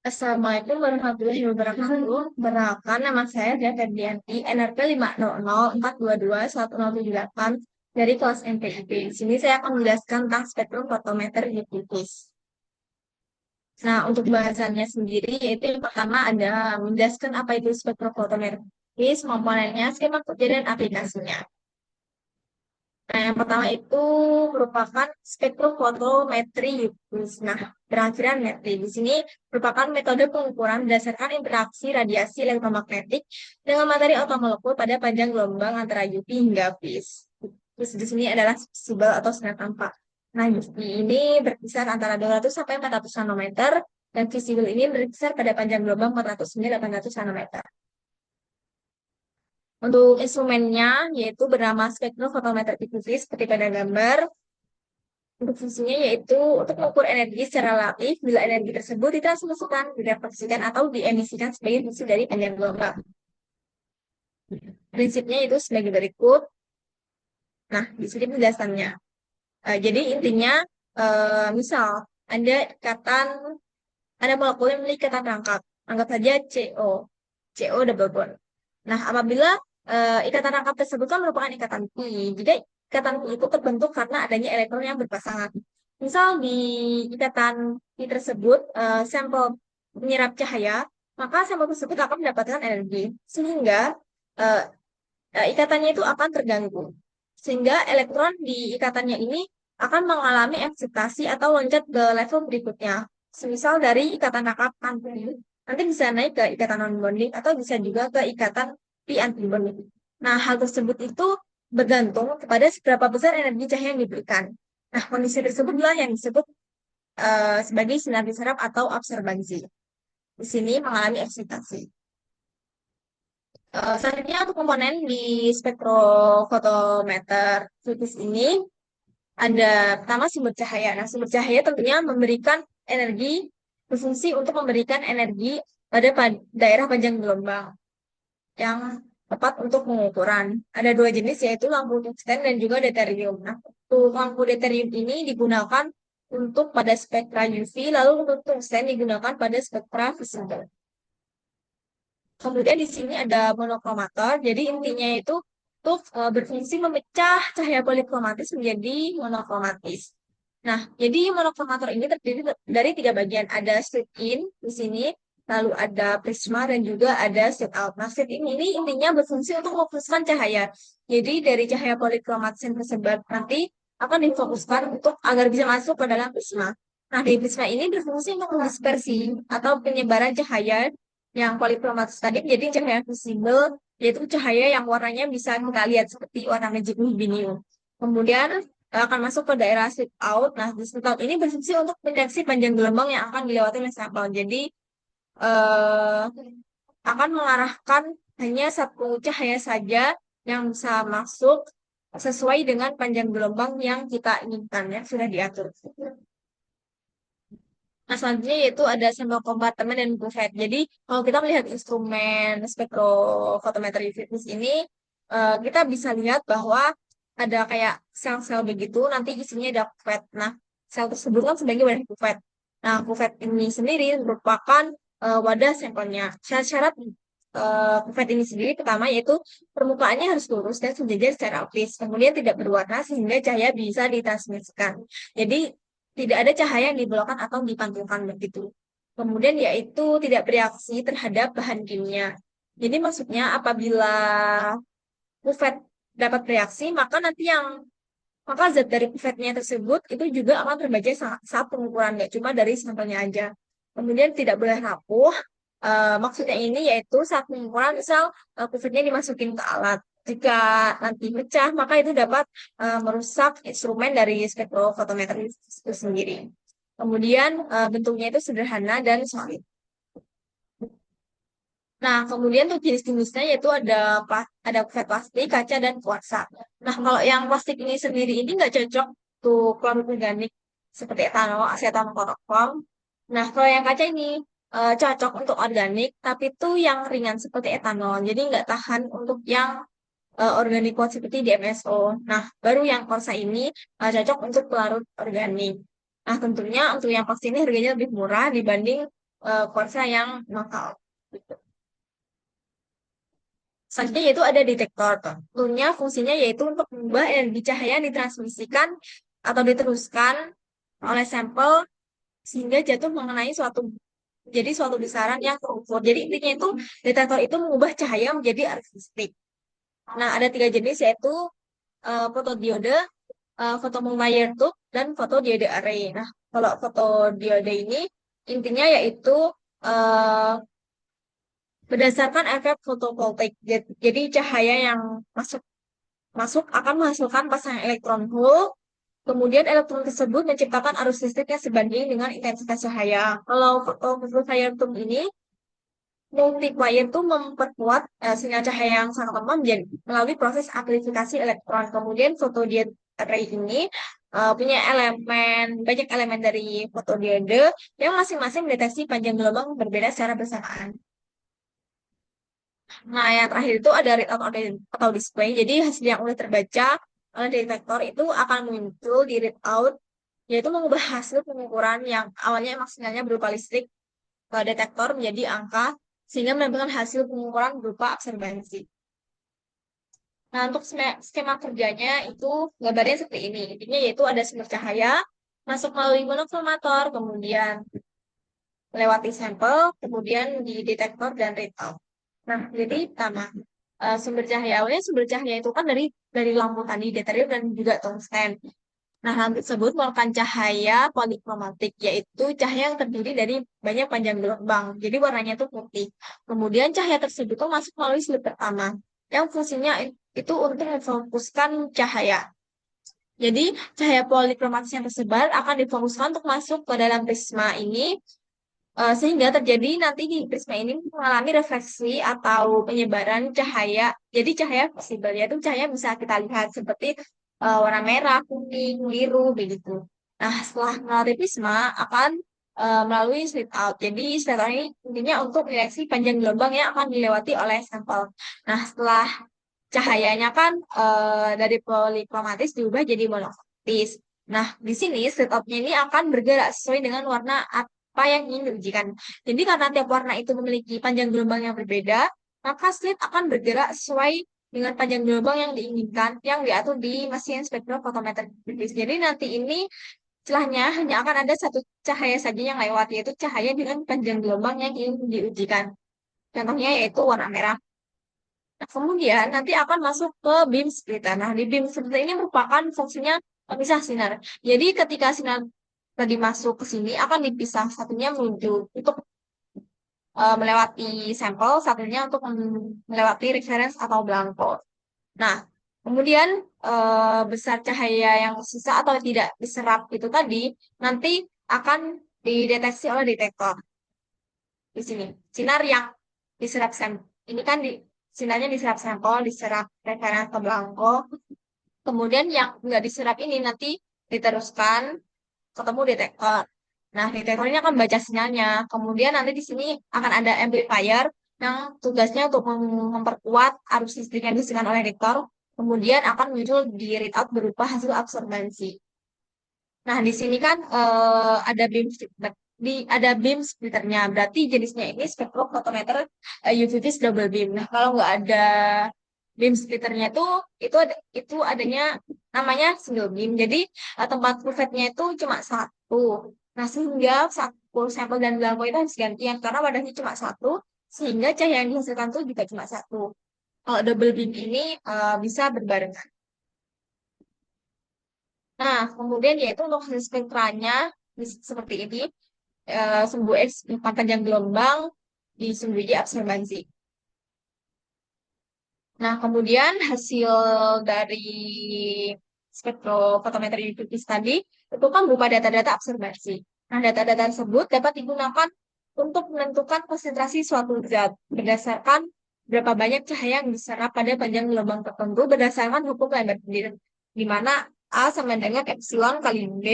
Assalamualaikum warahmatullahi wabarakatuh. Perkenalkan, nama saya Dia Ferdianti, NRP 500422108 dari kelas MPIP. Di sini saya akan menjelaskan tentang spektrum fotometer hipnotis. Nah, untuk bahasannya sendiri, yaitu yang pertama ada menjelaskan apa itu spektrum fotometer hipnotis, komponennya, skema kerja, dan aplikasinya. Nah, yang pertama itu merupakan spektrofotometri Hughes. Nah, berakhiran metri. Di sini merupakan metode pengukuran berdasarkan interaksi radiasi elektromagnetik dengan materi otomolekul pada panjang gelombang antara UV hingga vis. Terus di sini adalah visible atau sinar tampak. Nah, UV ini berkisar antara 200 sampai 400 nanometer dan visible ini berkisar pada panjang gelombang 400 hingga 800 nanometer. Untuk instrumennya yaitu bernama spektrofotometer diffuse seperti pada gambar. Untuk fungsinya yaitu untuk mengukur energi secara relatif bila energi tersebut ditransmisikan, direfleksikan, atau diemisikan sebagai fungsi dari panjang gelombang. Prinsipnya itu sebagai berikut. Nah, di sini penjelasannya. Jadi intinya, misal ada ikatan, ada molekul yang memiliki ikatan rangkap. Anggap saja CO, CO double bond. Nah, apabila ikatan rangkap tersebut kan merupakan ikatan pi, jadi ikatan pi itu terbentuk karena adanya elektron yang berpasangan. Misal di ikatan pi tersebut, sampel menyerap cahaya, maka sampel tersebut akan mendapatkan energi, sehingga eh, ikatannya itu akan terganggu. Sehingga elektron di ikatannya ini akan mengalami eksitasi atau loncat ke level berikutnya. Semisal dari ikatan rangkap anti, nanti bisa naik ke ikatan non-bonding atau bisa juga ke ikatan pi anti-bonding. Nah, hal tersebut itu bergantung kepada seberapa besar energi cahaya yang diberikan. Nah, kondisi tersebutlah yang disebut sebagai sinar diserap atau absorbansi. Di sini mengalami eksitasi. Selanjutnya untuk komponen di spektrofotometer kritis ini ada pertama sumber cahaya. Nah, sumber cahaya tentunya memberikan energi, berfungsi untuk memberikan energi pada daerah panjang gelombang yang tepat untuk pengukuran. Ada dua jenis yaitu lampu tungsten dan juga deuterium. Nah, untuk lampu deuterium ini digunakan untuk pada spektra UV, lalu untuk tungsten digunakan pada spektra visible. Kemudian di sini ada monokromator. Jadi intinya itu untuk berfungsi memecah cahaya polikromatis menjadi monokromatis. Nah, jadi monokromator ini terdiri dari tiga bagian. Ada slit in di sini, lalu ada prisma dan juga ada slit out. Nah, slit in ini intinya berfungsi untuk memfokuskan cahaya. Jadi dari cahaya polikromatis yang tersebar nanti akan difokuskan untuk agar bisa masuk ke dalam prisma. Nah, di prisma ini berfungsi untuk mendispersi atau penyebaran cahaya yang polikromatis tadi menjadi cahaya visible, yaitu cahaya yang warnanya bisa kita lihat seperti warna binium. Kemudian akan masuk ke daerah sleep out. Nah, di sleep out ini berfungsi untuk mendeteksi panjang gelombang yang akan dilewati oleh sampel. Jadi, eh, akan mengarahkan hanya satu cahaya saja yang bisa masuk sesuai dengan panjang gelombang yang kita inginkan, yang sudah diatur. Nah, selanjutnya yaitu ada sampel kompartemen dan buffet. Jadi, kalau kita melihat instrumen spektrofotometri fitness ini, kita bisa lihat bahwa ada kayak sel-sel begitu, nanti isinya ada buffet. Nah, sel tersebut kan sebagai wadah buffet. Nah, buffet ini sendiri merupakan wadah sampelnya. Syarat-syarat buffet ini sendiri pertama yaitu permukaannya harus lurus dan sejajar secara optis. Kemudian tidak berwarna sehingga cahaya bisa ditransmisikan. Jadi, tidak ada cahaya yang dibelokkan atau dipantulkan begitu. Kemudian yaitu tidak bereaksi terhadap bahan kimia. Jadi maksudnya apabila kuvvet dapat bereaksi, maka zat dari kuvvetnya tersebut itu juga akan terbaca saat pengukuran, nggak cuma dari sampelnya aja. Kemudian tidak boleh rapuh. Maksudnya ini yaitu saat pengukuran, misal kuvvetnya dimasukin ke alat. Jika nanti pecah, maka itu dapat merusak instrumen dari spektrofotometer itu sendiri. Kemudian bentuknya itu sederhana dan solid. Nah, kemudian untuk jenis-jenisnya yaitu ada kuvet plastik, kaca, dan kuarsa. Nah, kalau yang plastik ini sendiri ini nggak cocok untuk klorid organik seperti etanol, aseton, klorofom. Nah, kalau yang kaca ini cocok untuk organik, tapi itu yang ringan seperti etanol. Jadi nggak tahan untuk yang organik kuat seperti DMSO. Nah, baru yang kuarsa ini cocok untuk pelarut organik. Nah, tentunya untuk yang plastik ini harganya lebih murah dibanding kuarsa yang lokal. Gitu. Selanjutnya yaitu ada detektor. Tentunya fungsinya yaitu untuk mengubah energi cahaya yang ditransmisikan atau diteruskan oleh sampel sehingga jatuh mengenai suatu besaran yang terukur. Jadi intinya itu detektor itu mengubah cahaya menjadi arus listrik. Nah, ada tiga jenis yaitu fotodiode, photomultiplier tube, dan fotodiode array. Nah, kalau fotodiode ini intinya yaitu eh, berdasarkan efek fotovoltaik. Jadi cahaya yang masuk masuk akan menghasilkan pasangan elektron hole. Kemudian elektron tersebut menciptakan arus listrik yang sebanding dengan intensitas cahaya. Kalau fotomultiplier tube ini multiplier itu memperkuat sinyal cahaya yang sangat lemah menjadi melalui proses amplifikasi elektron. Kemudian fotodiode array ini punya banyak elemen dari fotodiode yang masing-masing mendeteksi panjang gelombang berbeda secara bersamaan. Nah, yang terakhir itu ada readout atau display. Jadi hasil yang udah terbaca oleh detektor itu akan muncul di readout, yaitu mengubah hasil pengukuran yang awalnya emang sinyalnya berupa listrik ke detektor menjadi angka sehingga menampilkan hasil pengukuran berupa absorbansi. Nah, untuk skema kerjanya itu gambarnya seperti ini. Intinya yaitu ada sumber cahaya masuk melalui monokromator, kemudian melewati sampel, kemudian di detektor dan readout. Nah, jadi pertama, sumber cahaya itu kan dari lampu tadi, deuterium dan juga tungsten. Nah, lampu tersebut merupakan cahaya polikromatik, yaitu cahaya yang terdiri dari banyak panjang gelombang. Jadi warnanya itu putih. Kemudian cahaya tersebut tuh masuk melalui sudut pertama, yang fungsinya itu untuk memfokuskan cahaya. Jadi cahaya polikromatis yang tersebar akan difokuskan untuk masuk ke dalam prisma ini sehingga terjadi nanti di prisma ini mengalami refleksi atau penyebaran cahaya. Jadi cahaya visible, yaitu cahaya yang bisa kita lihat seperti warna merah, kuning, biru, begitu. Nah, setelah melalui prisma akan melalui slit out. Jadi slit out ini intinya untuk deteksi panjang gelombang yang akan dilewati oleh sampel. Nah, setelah cahayanya kan dari polikromatis diubah jadi monokromatis. Nah, di sini slit outnya ini akan bergerak sesuai dengan warna apa yang ingin diujikan. Jadi karena tiap warna itu memiliki panjang gelombang yang berbeda, maka slit akan bergerak sesuai dengan panjang gelombang yang diinginkan yang diatur di mesin spektrofotometer. Jadi nanti ini celahnya hanya akan ada satu cahaya saja yang lewat, yaitu cahaya dengan panjang gelombang yang ingin diujikan. Contohnya yaitu warna merah. Nah, kemudian nanti akan masuk ke beam splitter. Nah, di beam splitter ini merupakan fungsinya pemisah sinar. Jadi ketika sinar tadi masuk ke sini akan dipisah, satunya menuju untuk melewati sampel, satunya untuk melewati reference atau belangko. Nah, kemudian besar cahaya yang sisa atau tidak diserap itu tadi nanti akan dideteksi oleh detektor di sini. Sinar yang diserap sampel ini kan sinarnya diserap sampel, diserap referensi ke belangko. Kemudian yang nggak diserap ini nanti diteruskan ketemu detektor. Nah, detektor ini akan baca sinyalnya. Kemudian nanti di sini akan ada amplifier yang tugasnya untuk memperkuat arus listrik yang dihasilkan oleh detektor. Kemudian akan muncul di readout berupa hasil absorbansi. Nah, di sini kan ada beam splitternya. Berarti jenisnya ini spektrofotometer UV vis double beam. Nah, kalau nggak ada beam splitternya itu adanya namanya single beam. Jadi tempat kuvetnya itu cuma satu. Nah, sehingga satu sampel dan belangko itu harus gantian karena wadahnya cuma satu, sehingga cahaya yang dihasilkan itu juga cuma satu. Kalau double beam ini bisa berbarengan. Nah, kemudian yaitu untuk hasil spektranya seperti ini, sumbu X panjang gelombang di sumbu Y absorbansi. Nah, kemudian hasil dari spektrofotometri UV tadi itu kan berupa data-data absorbansi. Nah, data-data tersebut dapat digunakan untuk menentukan konsentrasi suatu zat berdasarkan berapa banyak cahaya yang diserap pada panjang gelombang tertentu berdasarkan hukum Lambert-Eldin, di mana A sama dengan epsilon kali B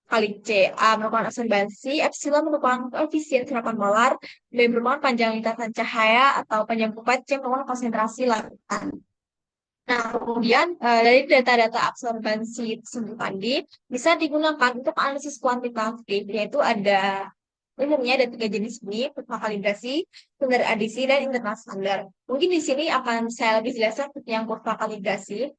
kali C. A merupakan absorbansi, epsilon merupakan koefisien serapan molar, B merupakan panjang lintasan cahaya atau panjang kupat, C merupakan konsentrasi larutan. Nah, kemudian dari data-data absorbansi tersebut tadi bisa digunakan untuk analisis kuantitatif, yaitu ada Umumnya ada 3 jenis ini, kurva kalibrasi, standar adisi, dan internal standar. Mungkin di sini akan saya lebih jelaskan yang kurva kalibrasi.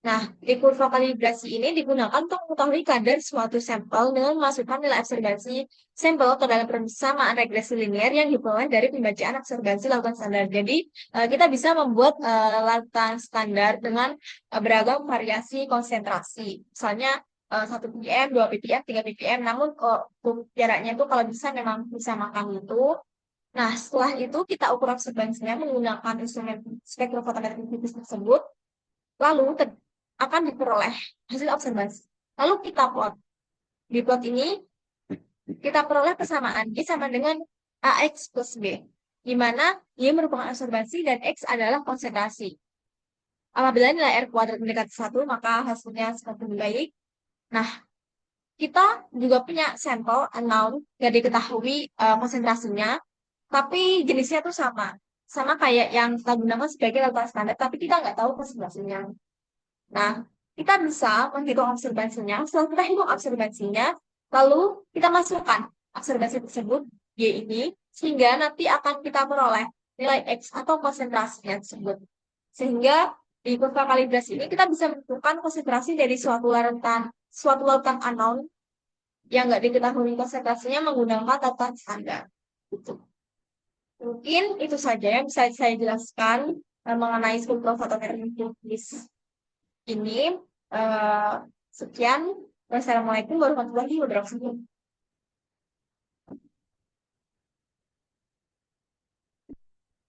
Nah, di kurva kalibrasi ini digunakan untuk mengetahui kadar suatu sampel dengan memasukkan nilai observasi sampel ke dalam persamaan regresi linear yang diperoleh dari pembacaan observasi lautan standar. Jadi, kita bisa membuat lautan standar dengan beragam variasi konsentrasi. Misalnya, 1 ppm, 2 ppm, 3 ppm. Namun, jaraknya itu kalau bisa memang bisa makan itu. Nah, setelah itu kita ukur observasinya menggunakan instrumen spektrofotometri tipis tersebut. Lalu akan diperoleh hasil observasi. Lalu kita plot. Di plot ini kita peroleh persamaan Y sama dengan AX plus B, di mana Y merupakan observasi dan X adalah konsentrasi. Apabila nilai R kuadrat mendekati 1, maka hasilnya semakin baik. Nah, kita juga punya sampel unknown, gak diketahui konsentrasinya, tapi jenisnya tuh sama. Sama kayak yang kita gunakan sebagai lautan standar, tapi kita nggak tahu konsentrasinya. Nah, kita bisa menghitung observasinya. Setelah kita hitung observasinya, lalu kita masukkan observasi tersebut, Y ini, sehingga nanti akan kita peroleh nilai X atau konsentrasinya tersebut. Sehingga di kurva kalibrasi ini kita bisa menentukan konsentrasi dari suatu lautan unknown yang nggak diketahui konsentrasinya menggunakan lautan standar. Gitu. Mungkin itu saja yang bisa saya jelaskan mengenai struktur fotometri ini. Sekian. Wassalamualaikum warahmatullahi wabarakatuh.